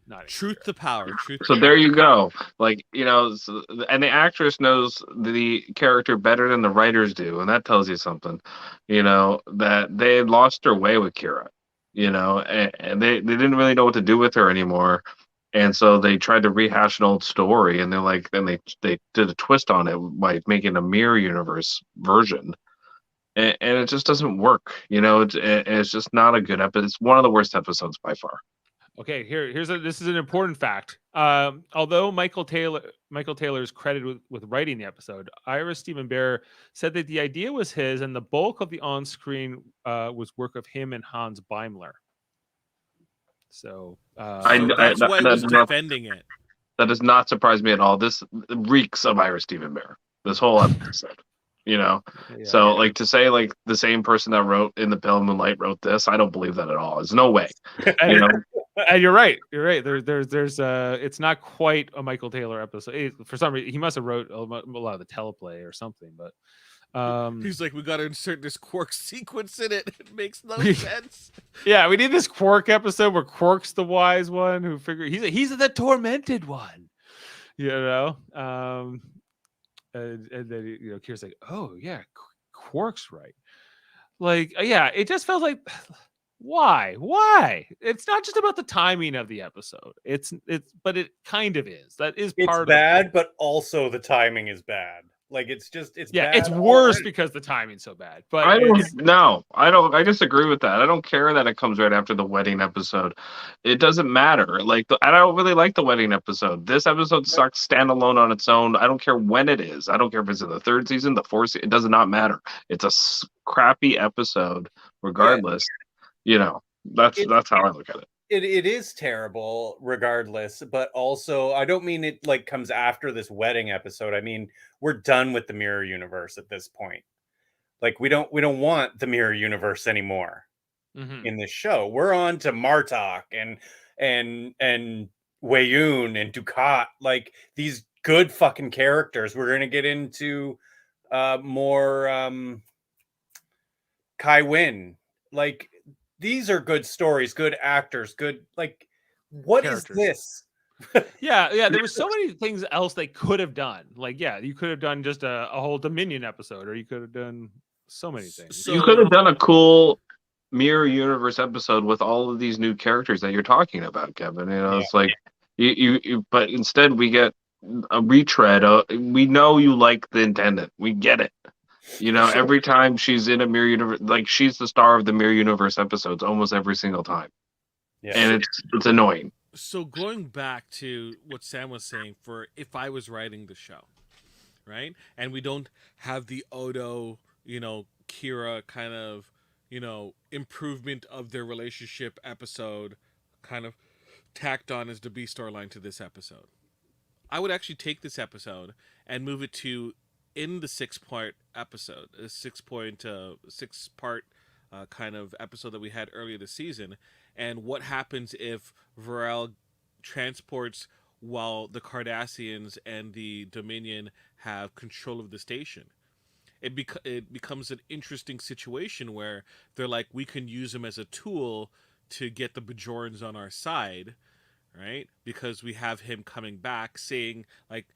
not truth to power. So there you go. And the actress knows the character better than the writers do, and that tells you something. That they had lost their way with Kira. And they didn't really know what to do with her anymore, and so they tried to rehash an old story, and they did a twist on it by making a mirror universe version. And it just doesn't work. It's just not a good episode. It's one of the worst episodes by far. Okay, this is an important fact. Although Michael Taylor is credited with writing the episode, Ira Stephen Bear said that the idea was his, and the bulk of the on-screen was work of him and Hans Beimler. So that's why I was defending it. That does not surprise me at all. This reeks of Ira Stephen Bear. This whole episode. To say the same person that wrote In the Pale Moonlight wrote this, I don't believe that at all. There's no way. And you're right. There's it's not quite a Michael Taylor episode. For some reason, he must have wrote a lot of the teleplay or something. But he's like, we got to insert this Quark sequence in it. It makes no sense. Yeah, we need this Quark episode where Quark's the wise one who figured he's the tormented one. And then Kira's like, oh yeah, Quark's right. It just felt like, why? It's not just about the timing of the episode. But it kind of is. That is part of bad, but also the timing is bad. It's bad it's worse because the timing's so bad. But I disagree with that. I don't care that it comes right after the wedding episode. It doesn't matter. I don't really like the wedding episode. This episode sucks standalone on its own. I don't care when it is. I don't care if it's in the third season, the fourth season. It does not matter. It's a crappy episode, regardless. That's how I look at it. it is terrible regardless, but also I don't mean it like comes after this wedding episode. I mean, we're done with the mirror universe at this point. Like we don't want the mirror universe anymore Mhm. in this show. We're on to Martok and Wayun and Dukat, like these good fucking characters. We're gonna get into more Kai Wynn. Like these are good stories, good actors, good like what is Characters. this? Yeah. There was so many things else they could have done. Like, yeah, you could have done just a whole Dominion episode, or you could have done so many things. So You could have done a cool mirror universe episode with all of these new characters that you're talking about, Kevin. You know, Yeah. it's like you but instead we get a retread. We know you like the intendant. We get it. You know, every time she's in a mirror universe, like she's the star of the mirror universe episodes almost every single time, Yeah. and it's annoying. So going back to what Sam was saying, for if I was writing the show, right, and we don't have the Odo, Kira kind of, improvement of their relationship episode kind of tacked on as the B storyline to this episode, I would actually take this episode and move it to in the 6-part episode, a 6-part kind of episode that we had earlier this season, and what happens if Varel transports while the Cardassians and the Dominion have control of the station. It becomes an interesting situation where they're like, we can use him as a tool to get the Bajorans on our side, right? Because we have him coming back saying like,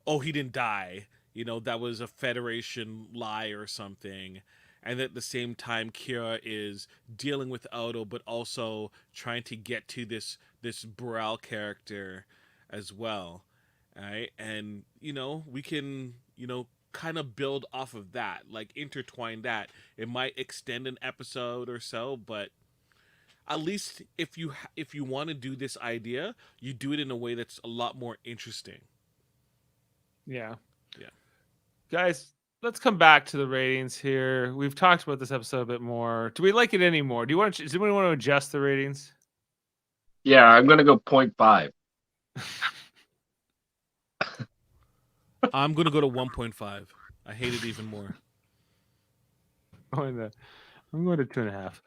oh, he didn't die. That was a Federation lie or something. And at the same time, Kira is dealing with Odo, but also trying to get to this Burrell character as well, right? And we can kind of build off of that, like intertwine that. It might extend an episode or so, but at least if you want to do this idea, you do it in a way that's a lot more interesting. Yeah. Yeah. Guys, let's come back to the ratings here. We've talked about this episode a bit more. Do we like it anymore? Does anyone want to adjust the ratings? Yeah, I'm gonna go 0.5. I'm going to go to 1.5. I hate it even more. I'm going to 2.5.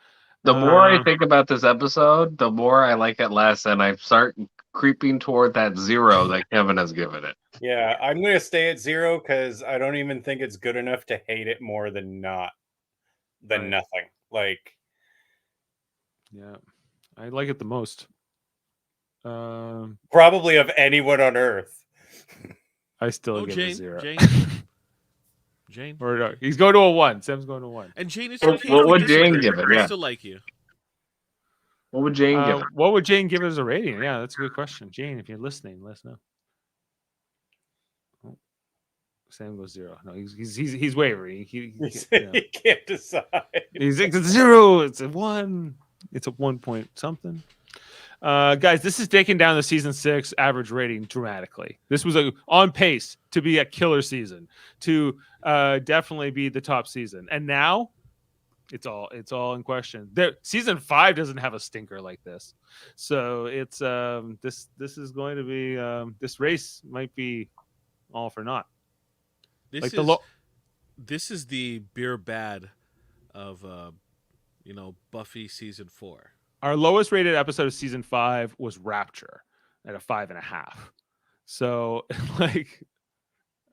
The more I think about this episode, the more I like it less, and I start creeping toward that 0 that Kevin has given it. Yeah, I'm going to stay at 0 because I don't even think it's good enough to hate it more than Right. nothing. Like, Yeah, I like it the most. probably of anyone on Earth. I still Oh, give it a 0. Jane. Or no, he's going to a 1. Sam's going to 1. And Jane, it's What okay. if we would Jane disagree. give it? I Yeah. still like you. What would Jane give it? What would Jane give it as a rating? Yeah, that's a good question. Jane, if you're listening, let us know. Oh, Sam goes 0. No, he's wavering. He He can't decide. It's a 0. It's a 1. It's a 1 point something. Guys, this is taking down the season 6 average rating dramatically. This was on pace to be a killer season, to definitely be the top season, and now it's all in question. Season 5 doesn't have a stinker like this, so it's this is going to be this race might be all for naught. This is the beer bad of Buffy season 4. Our lowest rated episode of season 5 was Rapture at a 5.5. So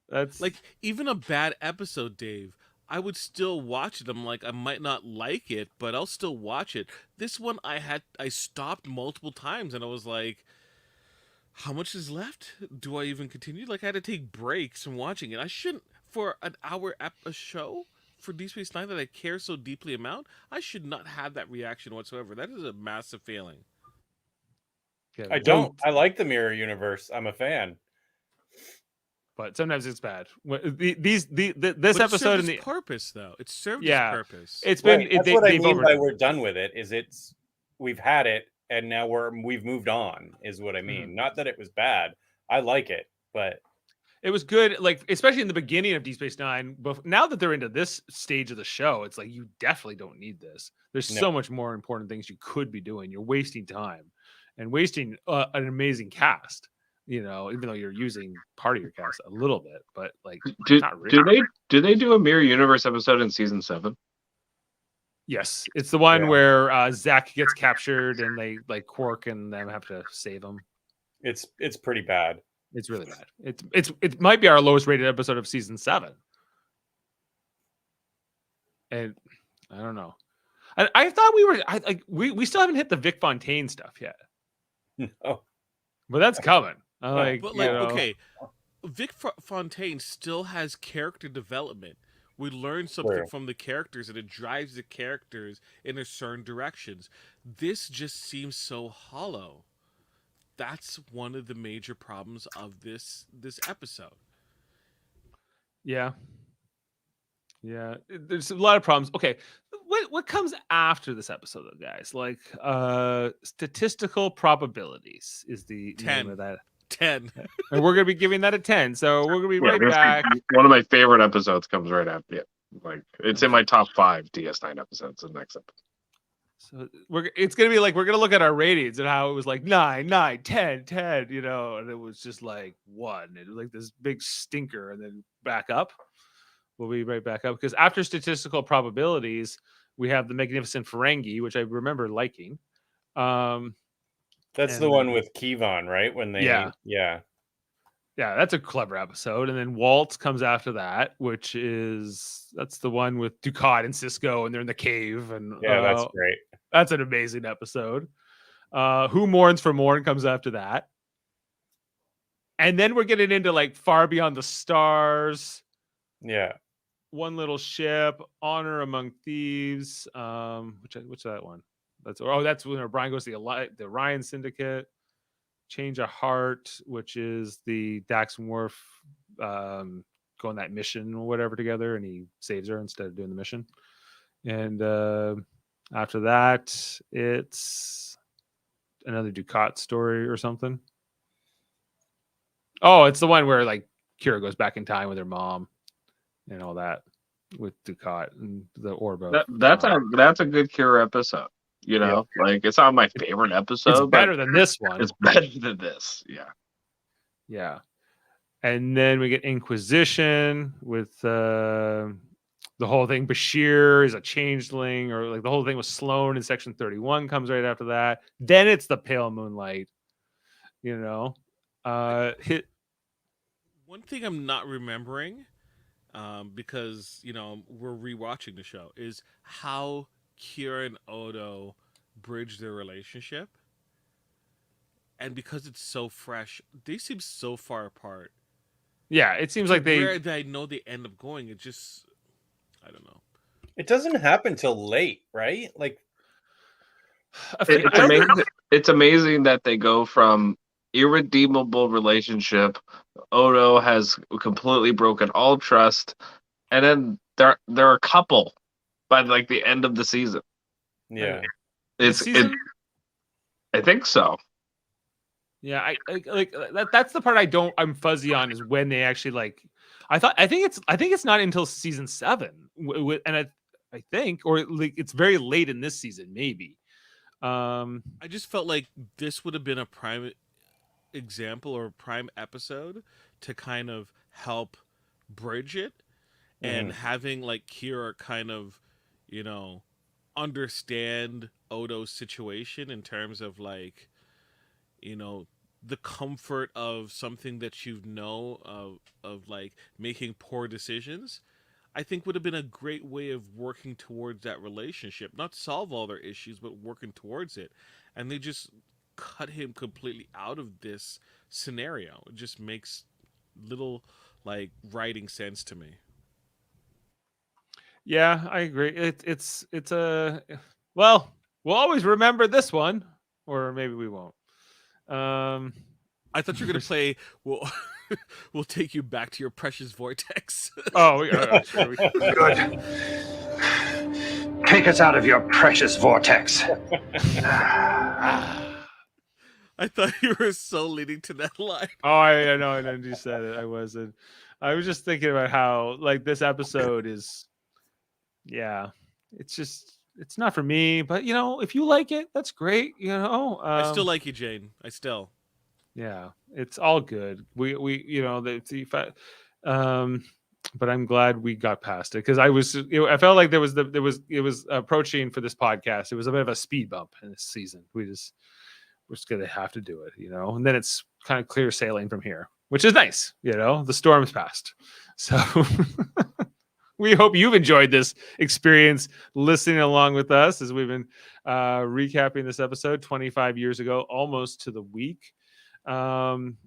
that's like even a bad episode, Dave, I would still watch it. I'm like, I might not like it, but I'll still watch it. This one I stopped multiple times and I was like, how much is left? Do I even continue? Like I had to take breaks from watching it. I shouldn't, for an hour a show for Deep Space Nine that I care so deeply about, I should not have that reaction whatsoever. That is a massive failing. I don't. I like the mirror universe. I'm a fan. But sometimes it's bad. This But episode it served its purpose, though. It served its purpose. It's been. Right. That's what I mean by we're done with it. Is we've had it and now we've moved on. Is what I mean. Not that it was bad. I like it, but It was good, like especially in the beginning of Deep Space Nine. But now that they're into this stage of the show, it's like you definitely don't need this. There's No. so much more important things you could be doing. You're wasting time and wasting an amazing cast. You know, even though you're using part of your cast a little bit, but like not really. Do they do a Mirror Universe episode in season 7? Yes, it's the one Yeah. where Zach gets captured and they like Quark and them have to save him. It's pretty bad. It's really bad. It might be our lowest rated episode of season 7. And I don't know. I thought we still haven't hit the Vic Fontaine stuff yet. No. But that's coming. Okay, Vic Fontaine still has character development. We learn something True. from the characters, and it drives the characters in a certain directions. This just seems so hollow. That's one of the major problems of this episode. Yeah. There's a lot of problems. Okay, what comes after this episode, though, guys? Like statistical probabilities is the 10. name of that. 10. And we're gonna be giving that a 10. So we're gonna be right back. One of my favorite episodes comes right after it. Like it's in my top 5 DS9 episodes. The next episode. So it's gonna be like we're gonna look at our ratings and how it was like 9, 9, 10, 10, you know, and it was just like 1. It was like this big stinker, and then back up. We'll be right back up because after statistical probabilities, we have the Magnificent Ferengi, which I remember liking. That's the one with Kevon, right? When they yeah, that's a clever episode. And then Waltz comes after that, that's the one with Ducat and Cisco, and they're in the cave. And that's great. That's an amazing episode. Who Mourns for Morn comes after that. And then we're getting into like Far Beyond the Stars. Yeah. One Little Ship, Honor Among Thieves. Which that one? That's when O'Brien goes to the Orion Syndicate. Change of Heart, which is the Dax and Worf go on that mission or whatever together, and he saves her instead of doing the mission. And after that, it's another Ducat story or something. Oh, it's the one where like Kira goes back in time with her mom and all that with Ducat and the Orbo. That's a good Kira episode. You know, like it's not my favorite episode. It's better than this one. It's better than this. Yeah. And then we get Inquisition with the whole thing. Bashir is a changeling, or like the whole thing with Sloan in Section 31 comes right after that. Then it's the Pale Moonlight. You know, One thing I'm not remembering, because you know we're rewatching the show, is how Kira and Odo bridge their relationship. And because it's so fresh, they seem so far apart. Yeah, it seems like where I know they end up going, it just, I don't know. It doesn't happen till late, right? Like it's amazing that they go from irredeemable relationship. Odo has completely broken all trust, and then they're a couple by like the end of the season. Yeah, I think so. Yeah, I like that's the part I'm fuzzy on, is when they actually like. I think it's not until season 7, and I think, or like it's very late in this season, maybe. I just felt like this would have been a prime example or a prime episode to kind of help bridge it, and having like Kira kind of, you know, understand Odo's situation in terms of like, you know, the comfort of something that you know of like making poor decisions, I think would have been a great way of working towards that relationship. Not solve all their issues, but working towards it. And they just cut him completely out of this scenario. It just makes little like writing sense to me. Yeah, I agree. It's a well, we'll always remember this one, or maybe we won't. I thought you were gonna play. We'll take you back to your precious vortex. Oh, sure. Good. Take us out of your precious vortex. I thought you were so leading to that line. Oh, I know. I know you said it. I wasn't. I was just thinking about how like this episode is. Yeah, it's not for me. But if you like it, that's great. I still like you, Jane. I still. Yeah, it's all good. But I'm glad we got past it because I felt like it was approaching for this podcast. It was a bit of a speed bump in this season. We're just gonna have to do it, and then it's kind of clear sailing from here, which is nice. The storm's passed, so we hope you've enjoyed this experience listening along with us as we've been recapping this episode 25 years ago, almost to the week. And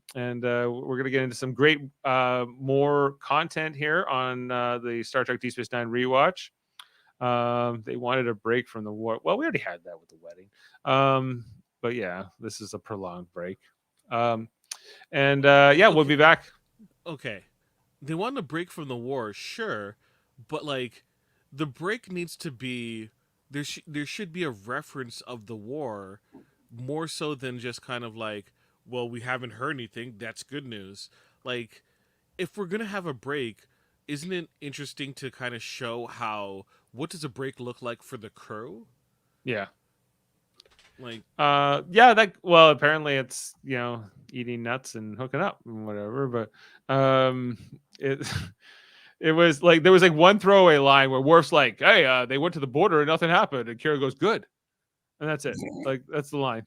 we're going to get into some great more content here on the Star Trek DS9 rewatch. They wanted a break from the war. Well, we already had that with the wedding. But yeah, this is a prolonged break. We'll be back. Okay. They want a break from the war, sure, but like the break needs to be there should be a reference of the war more so than just kind of like, well, we haven't heard anything, that's good news. Like, if we're gonna have a break, isn't it interesting to kind of show what does a break look like for the crew? Yeah. Like, apparently it's eating nuts and hooking up and whatever, but it was like there was like one throwaway line where Worf's like, hey, they went to the border and nothing happened, and Kira goes, good, and that's it. Like, that's the line.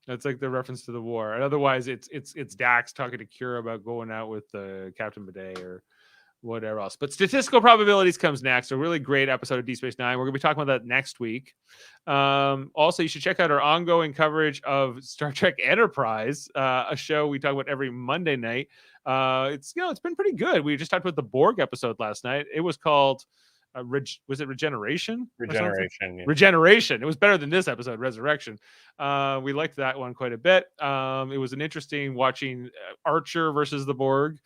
That's like the reference to the war. And otherwise it's Dax talking to Kira about going out with Captain Bidet or whatever else. But statistical probabilities comes next. A really great episode of Deep Space Nine. We're going to be talking about that next week. Also, you should check out our ongoing coverage of Star Trek Enterprise, a show we talk about every Monday night. It's been pretty good. We just talked about the Borg episode last night. It was called was it Regeneration? Regeneration. Yeah. Regeneration. It was better than this episode, Resurrection. We liked that one quite a bit. It was an interesting watching Archer versus the Borg.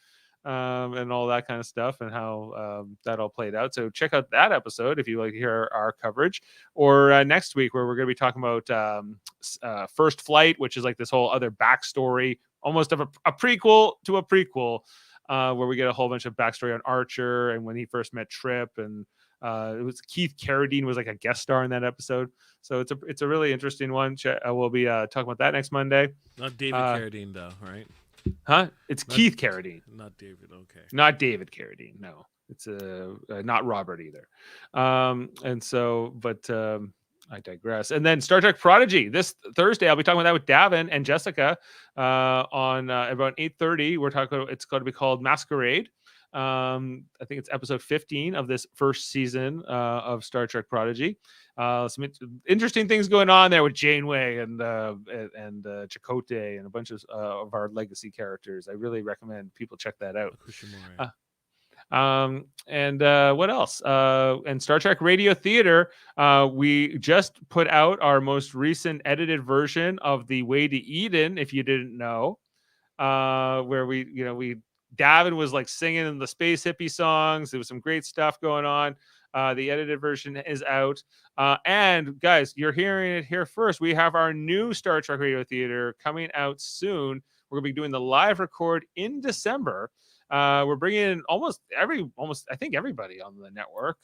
And all that kind of stuff and how that all played out. So check out that episode if you like to hear our coverage. Or next week, where we're going to be talking about First Flight, which is like this whole other backstory, almost of a prequel to a prequel, where we get a whole bunch of backstory on Archer and when he first met Trip. And it was Keith Carradine was like a guest star in that episode. So it's a really interesting one. We'll be talking about that next Monday. Not David Carradine, though, right? Huh? It's Keith Carradine. Not David. Okay. Not David Carradine. No, it's not Robert either. I digress. And then Star Trek Prodigy this Thursday. I'll be talking about that with Davin and Jessica on about 8:30. We're talking. It's going to be called Masquerade. I think it's episode 15 of this first season of Star Trek Prodigy. Some interesting things going on there with Janeway and Chakotay and a bunch of our legacy characters. I really recommend people check that out. What else? And Star Trek Radio Theater, we just put out our most recent edited version of The Way to Eden, if you didn't know, where we Davin was like singing in the space hippie songs. There was some great stuff going on. The edited version is out. And guys, you're hearing it here first. We have our new Star Trek Radio Theater coming out soon. We're going to be doing the live record in December. We're bringing in almost I think everybody on the network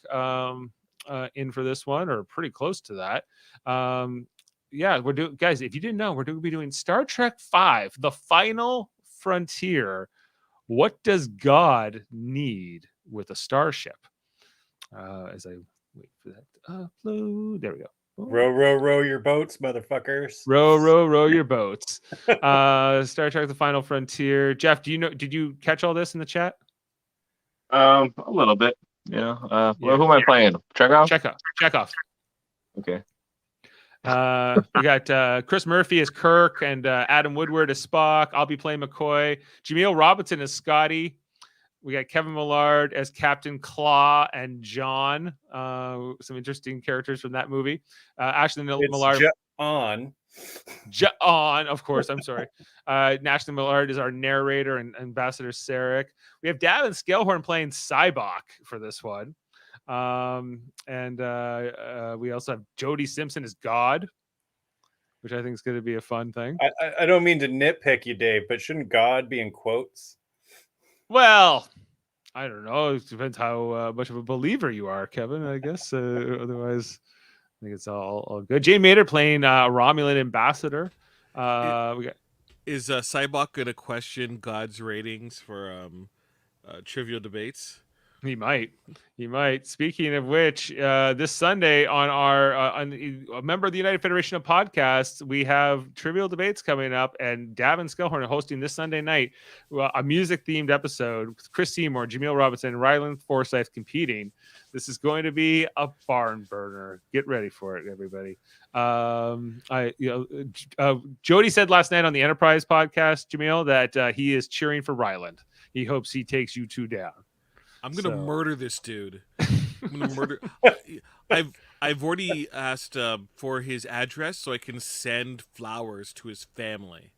in for this one, or pretty close to that. We're doing, guys, if you didn't know, we're going to be doing Star Trek V, The Final Frontier. What does God need with a starship? As I wait for that to upload. There we go. Row your boats, motherfuckers. Row your boats. Star Trek: The Final Frontier. Jeff, did you catch all this in the chat? A little bit. Yeah. Who am I playing? Chekhov? Chekhov. Okay. We got Chris Murphy as Kirk and Adam Woodward as Spock. I'll be playing McCoy. Jaemeel Robinson as Scotty. We got Kevin Millard as Captain Claw and John. Some interesting characters from that movie. Ashley Millard. John, of course. I'm sorry. Ashley Millard is our narrator and Ambassador Sarek. We have Davin Scalehorn playing Cybok for this one. We also have Jodie Simpson as God. which I think is going to be a fun thing. I don't mean to nitpick you, Dave, but shouldn't God be in quotes? Well, I don't know. It depends how much of a believer you are, Kevin. I guess. Otherwise, I think it's all good. Jaemeel playing Romulan ambassador. We got. Is Cybok gonna question God's ratings for trivial debates? He might. Speaking of which, this Sunday on our on a member of the United Federation of Podcasts, we have Trivial Debates coming up, and Davin Skellhorn are hosting this Sunday night a music-themed episode with Chris Seymour, Jaemeel Robinson, and Ryland Forsyth competing. This is going to be a barn burner. Get ready for it, everybody. Jody said last night on the Enterprise podcast, Jaemeel, that he is cheering for Ryland. He hopes he takes you two down. I'm gonna murder this dude. I'm gonna murder. I've already asked for his address so I can send flowers to his family.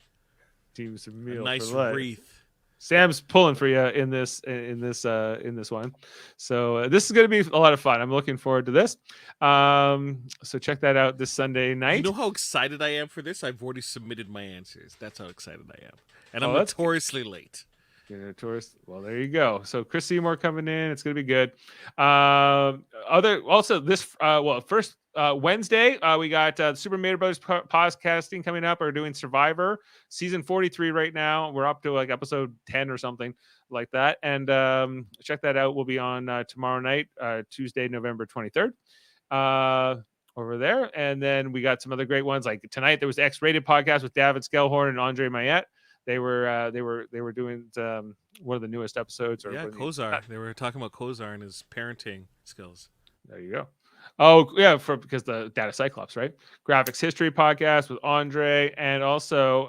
Teams a A meal nice for life. wreath. Sam's pulling for you in this one. So this is going to be a lot of fun. I'm looking forward to this. So check that out this Sunday night. You know how excited I am for this? I've already submitted my answers. That's how excited I am, and I'm that's notoriously late. Tourist. Well, there you go. So Chris Seymour coming in. It's going to be good. First Wednesday, we got Super Mario Brothers podcasting coming up. We're doing Survivor season 43 right now. We're up to like episode 10 or something like that. And check that out. We'll be on tomorrow night, Tuesday, November 23rd. Over there. And then we got some other great ones. Like tonight, there was the X-Rated podcast with David Skellhorn and Andre Mayette. They were doing one of the newest episodes. Kozar. They were talking about Kozar and his parenting skills. There you go. Oh yeah, because the Data Cyclops, right? Graphics History podcast with Andre, and also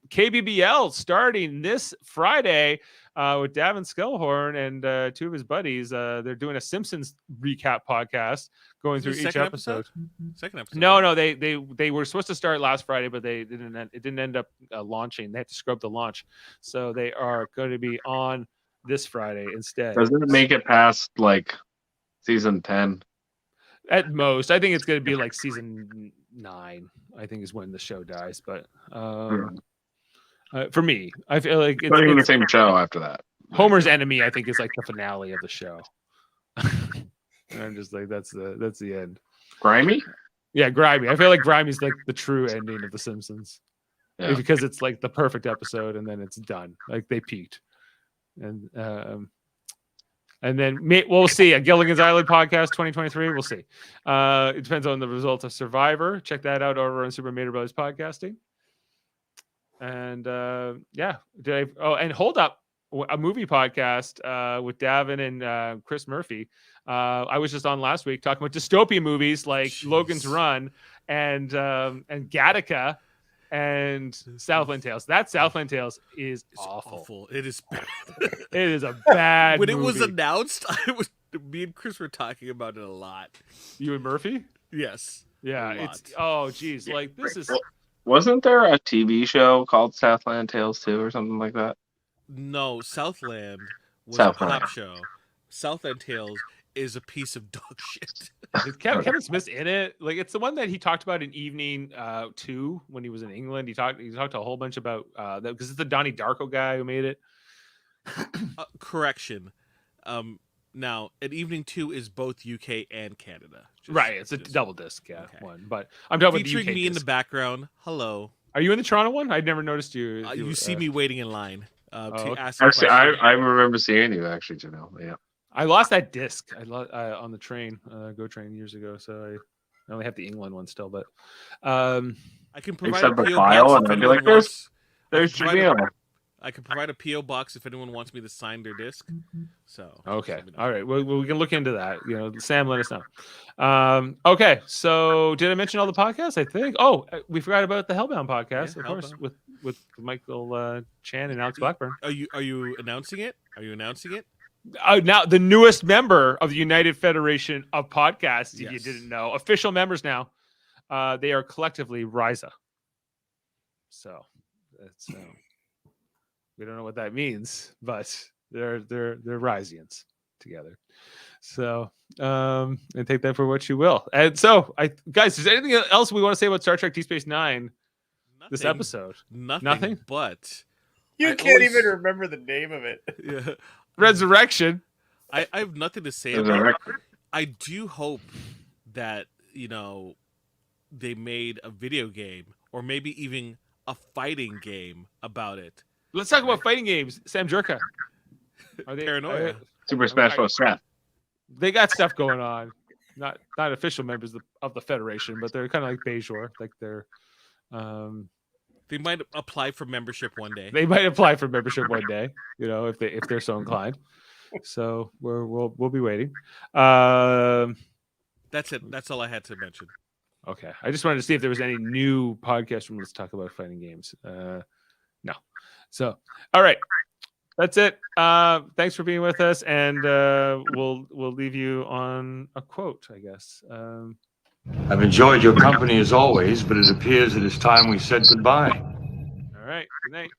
KBBL starting this Friday with Davin Skellhorn and two of his buddies. They're doing a Simpsons recap podcast, going through each episode. Second episode. No, they were supposed to start last Friday, but it didn't end up launching. They had to scrub the launch, so they are going to be on this Friday instead. Doesn't it make it past like season 10? At most, I think it's going to be like season 9. I think is when the show dies. But for me, I feel like it's not even the same show after that. Homer's Enemy, I think, is like the finale of the show. And I'm just like, that's the end. Grimy? Yeah, Grimy. I feel like Grimy's like the true ending of The Simpsons, because it's like the perfect episode, and then it's done. Like they peaked, and then we'll see. A Gilligan's Island podcast 2023. We'll see. It depends on the results of Survivor. Check that out over on Super Mario Brothers podcasting. And and Hold Up, a movie podcast with Davin and Chris Murphy. I was just on last week talking about dystopian movies like Logan's Run and Gattaca and Southland Tales. That Southland Tales is awful. It is bad. It is a bad When movie. it was announced, me and Chris were talking about it a lot. You and Murphy? Yes. Yeah, geez. Like this is. Wasn't there a TV show called Southland Tales 2 or something like that? No, Southland was a pop show. Southland Tales is a piece of dog shit. Is Kevin Smith's in it? Like it's the one that he talked about in Evening 2 when he was in England. He talked a whole bunch about that because it's the Donnie Darko guy who made it. Correction. Now, at Evening 2 is both UK and Canada. Right, it's a double disc one. But I'm talking featuring about the UK me in disc. the background. Hello. Are you in the Toronto one? I'd never noticed you. You see me waiting in line to ask. Actually, I remember seeing you actually, Jaemeel. Yeah. I lost that disc. On the train, Go Train years ago. So I only have the England one still, but I can provide except a the PO file, box and if I'd be anyone like, wants. "There's Jaemeel." I can provide a PO box if anyone wants me to sign their disc. So okay, all right. Well, we can look into that. Sam, let us know. Okay, so did I mention all the podcasts? I think. Oh, we forgot about the Hellbound podcast, of course, with Michael Chan and Alex Blackburn. Are you announcing it? Are you announcing it? Now the newest member of the United Federation of Podcasts. If you didn't know, official members now. They are collectively Ryza. So that's. We don't know what that means, but they're Ryzians. together. So, and take that for what you will. And so, guys, is there anything else we want to say about Star Trek Deep Space Nine this episode? Nothing. But You I can't always- even remember the name of it. Yeah. Resurrection. I have nothing to say about it. I do hope that, they made a video game or maybe even a fighting game about it. Let's talk about fighting games. Sam Jerka. Are they Paranoia. Super Smash Bros. Seth. They got stuff going on. Not official members of the Federation, but they're kind of like Bejor. Like they're They might apply for membership one day. they might apply for membership one day, if they're so inclined. So we'll be waiting. That's it. That's all I had to mention. Okay, I just wanted to see if there was any new podcast from Let's Talk About Fighting Games. No. So all right, that's it. Thanks for being with us, and we'll leave you on a quote, I guess. I've enjoyed your company as always, but it appears it is time we said goodbye. All right. Good night.